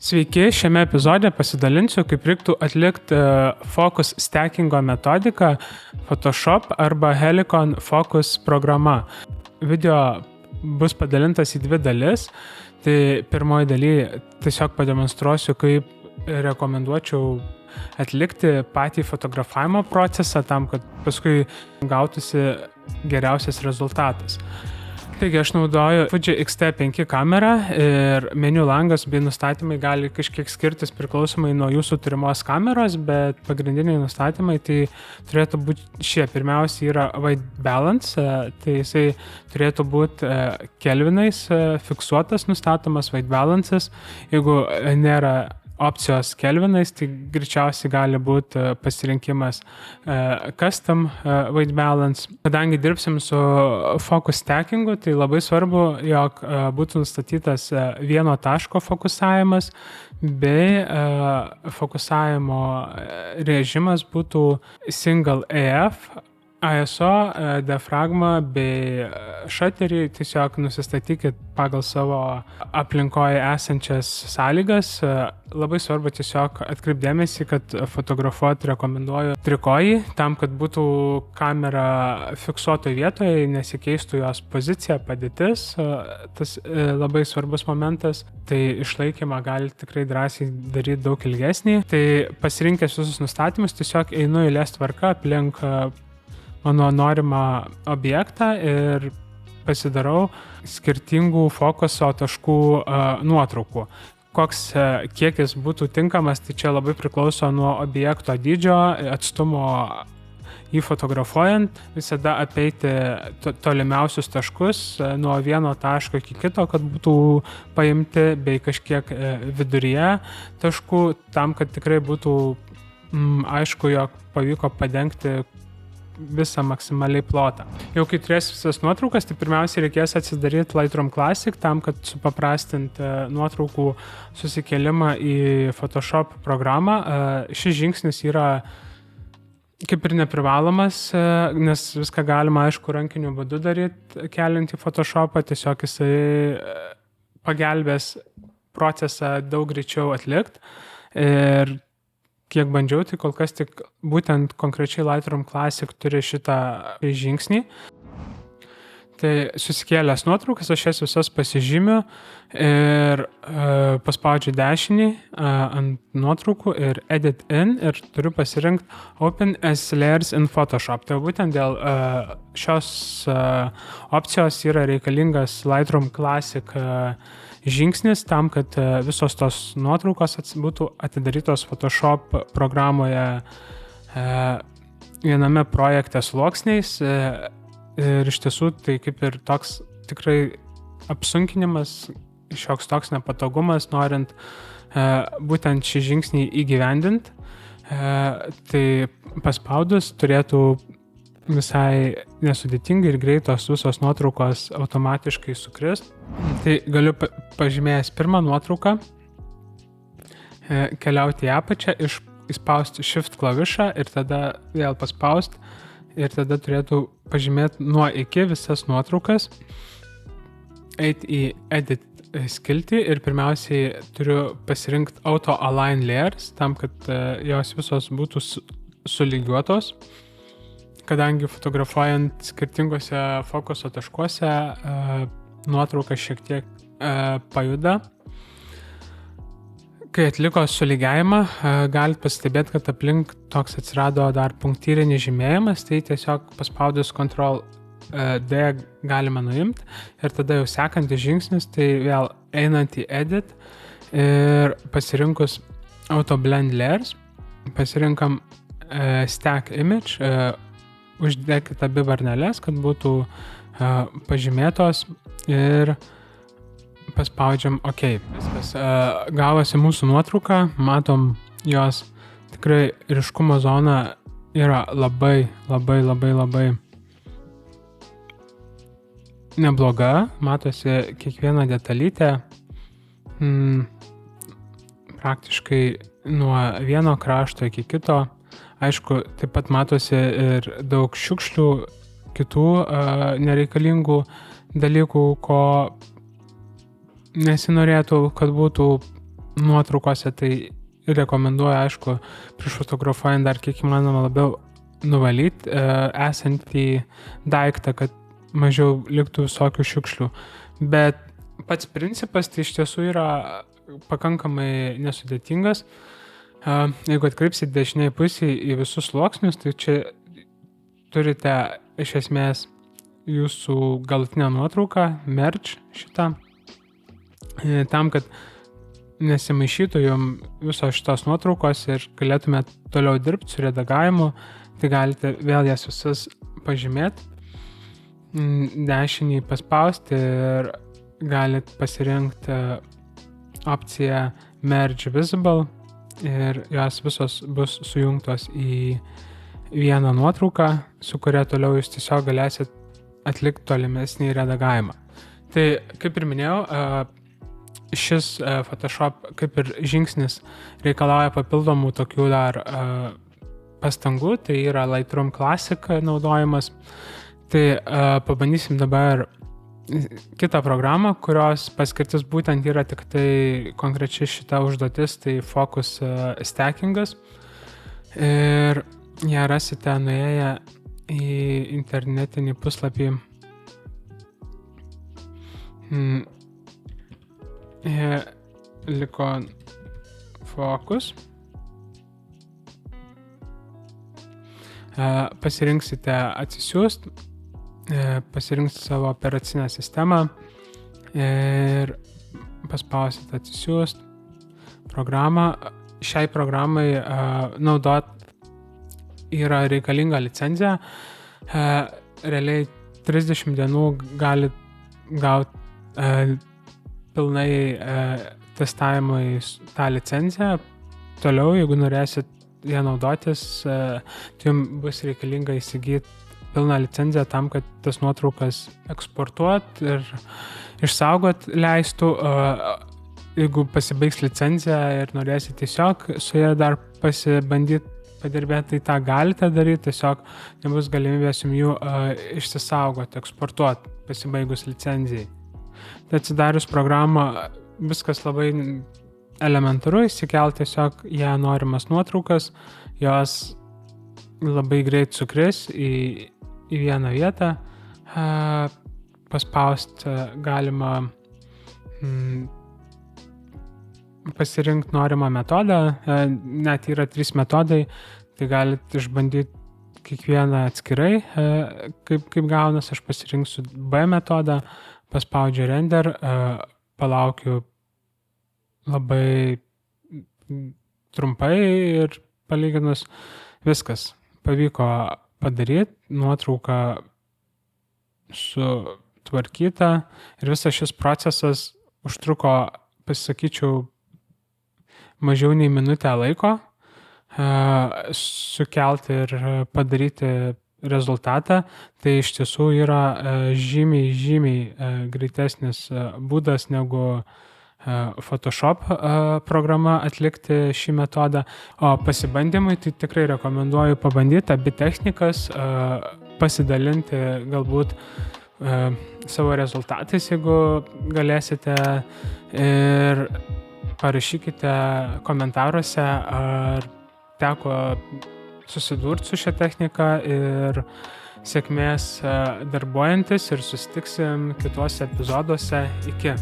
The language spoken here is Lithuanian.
Sveiki, šiame epizode pasidalinsiu, kaip reiktų atlikti Focus stackingo metodiką Photoshop arba Helicon Focus programa. Video bus padalintas į dvi dalis. Tai pirmoji daly tiesiog pademonstruosiu, kaip rekomenduočiau atlikti patį fotografavimo procesą tam, kad paskui gautųsi geriausias rezultatas. Taigi aš naudoju Fuji X-T5 kamerą ir meniu langas bei nustatymai gali kažkiek skirtis priklausomai nuo jūsų turimos kameros, bet pagrindiniai nustatymai tai turėtų būti šie. Pirmiausia yra white balance, tai jisai turėtų būti kelvinais fiksuotas, nustatomas white balances. Jeigu nėra opcijos kelvinais, tai greičiausiai gali būti pasirinkimas custom white balance. Kadangi dirbsim su focus stackingu, tai labai svarbu, jog būtų nustatytas vieno taško fokusavimas, bei fokusavimo režimas būtų single AF, ISO, diafragma bei šaterį. Tiesiog nusistatykit pagal savo aplinkoje esančias sąlygas. Labai svarbu tiesiog atkreipdėmėsi, kad fotografuoti rekomenduoju trikojį, tam, kad būtų kamera fiksuotoje vietoje, nesikeistų jos pozicija, padėtis. Tas labai svarbus momentas. Tai išlaikymą gali tikrai drąsiai daryti daug ilgesnį. Tai pasirinkęs visus nustatymus, tiesiog einu eilės tvarka aplink mano norimą objektą ir pasidarau skirtingų fokuso taškų nuotraukų. Koks kiekis būtų tinkamas, tai čia labai priklauso nuo objekto dydžio, atstumo jį fotografuojant. Visada apeiti tolimiausius taškus nuo vieno taško iki kito, kad būtų paimti, bei kažkiek viduryje taškų, tam, kad tikrai būtų aišku, jog pavyko padengti visą maksimaliai plotą. Jau kai turės visas nuotraukas, tai pirmiausiai reikės atsidaryti Lightroom Classic tam, kad supaprastinti nuotraukų susikėlimą į Photoshop programą. Šis žingsnis yra kaip ir neprivalomas, nes viską galima, aišku, rankiniu būdu daryti, keliant į Photoshopą. Tiesiog jisai pagelbės procesą daug greičiau atlikti. Ir kiek bandžiau, tai kol kas tik būtent konkrečiai Lightroom Classic turi šitą žingsnį. Tai susikėlęs nuotraukas, aš jas visas pasižymiu ir paspaudžiu dešinį ant nuotraukų ir Edit in ir turiu pasirinkti Open as Layers in Photoshop. Tai būtent dėl šios opcijos yra reikalingas Lightroom Classic žingsnis tam, kad visos tos nuotraukos būtų atidarytos Photoshop programoje viename projekte sluoksniais. Ir iš tiesų tai kaip ir toks tikrai apsunkinimas, šioks toks nepatogumas, norint būtent šį žingsnį įgyvendinti. Tai paspaudus turėtų visai nesudėtingai ir greitos visos nuotraukos automatiškai sukrist. Tai galiu pažymėjęs pirmą nuotrauką keliauti į apačią, įspausti Shift klavišą ir tada vėl paspausti ir tada turėtų pažymėti nuo iki visas nuotraukas, eiti į Edit skiltį ir pirmiausiai turiu pasirinkti Auto Align Layers tam, kad jos visos būtų sulygiuotos. Kadangi fotografuojant skirtingose fokuso taškuose nuotrauka šiek tiek pajuda. Kai atliko sulygiavimą, galite pastebėti, kad aplink toks atsirado dar punktyrinis žymėjimas, tai tiesiog paspaudus Ctrl D galima nuimti ir tada jau sekantis žingsnis, tai vėl einant į Edit ir pasirinkus Auto Blend Layers, pasirinkam Stack Image, uždėkite abi varneles, kad būtų pažymėtos ir paspaudžiam OK. Viskas. Gavosi mūsų nuotrauka, matom jos tikrai ryškumo zona yra labai nebloga, matosi kiekviena detalytė, praktiškai nuo vieno krašto iki kito. Aišku, taip pat matosi ir daug šiukšlių, kitų nereikalingų dalykų, ko nesinorėtų, kad būtų nuotraukose, tai rekomenduoju, aišku, prieš fotografuojant dar kiek įmanoma labiau nuvalyti esantį daiktą, kad mažiau liktų visokių šiukšlių. Bet pats principas tai iš tiesų yra pakankamai nesudėtingas. Jeigu atkreipsit dešiniai pusėje į visus sluoksnius, tai čia turite iš esmės jūsų galutinę nuotrauką, merge šitą, tam, kad nesimaišytų jums visos šitos nuotraukos ir galėtumėt toliau dirbti su redagavimu, tai galite vėl jas visas pažymėti, dešinį paspausti ir galit pasirinkti opciją Merge Visible ir jos visos bus sujungtos į vieną nuotrauką, su kuria toliau jūs tiesiog galėsit atlikti tolimesnį redagavimą. Tai, kaip ir minėjau, šis Photoshop kaip ir žingsnis reikalauja papildomų tokių dar pastangų, tai yra Lightroom Classic naudojimas. Tai pabandysim dabar kitą programą, kurios paskirtis būtent yra tik tai konkrečiai šita užduotis, tai Focus Stackingas. Ir ją rasite nuėję į internetinį puslapį Helicon Focus. Pasirinksite atsisiųst, pasirinksite savo operacinę sistemą ir paspausite atsisiųst programą. Šiai programai naudot yra reikalinga licenzija. Realiai 30 dienų galit gauti pilnai testavimui tą licenciją. Toliau, jeigu norėsit ją naudotis, tai jums bus reikalinga įsigyti pilną licenciją tam, kad tas nuotraukas eksportuot ir išsaugot leistų. Jeigu pasibaigs licencija ir norėsit tiesiog su ją dar pasibandyti padirbėti, tai tą galite daryti, tiesiog nebus galimybės jums jų išsisaugoti, eksportuoti pasibaigus licencijai. Tai atsidarius programą viskas labai elementaru, įsikelt tiesiog ją norimas nuotraukas, jos labai greit sukris į vieną vietą, paspausti galima pasirinkti norimą metodą, net yra 3 metodai, tai galite išbandyti kiekvieną atskirai, kaip gaunas. Aš pasirinksiu B metodą, paspaudžiu render, palaukiu labai trumpai ir palyginus viskas pavyko padaryti, nuotrauka sutvarkyta ir visas šis procesas užtruko, pasakyčiau, mažiau nei minutę laiko sukelti ir padaryti rezultatą. Tai iš tiesų yra žymiai greitesnis būdas negu Photoshop programa atlikti šį metodą. O pasibandymui tai tikrai rekomenduoju pabandyti abi technikas, pasidalinti galbūt savo rezultatais, jeigu galėsite, ir parašykite komentaruose, ar teko susidurti su šia technika, ir sėkmės darbuojantis, ir susitiksim kituose epizoduose. Iki.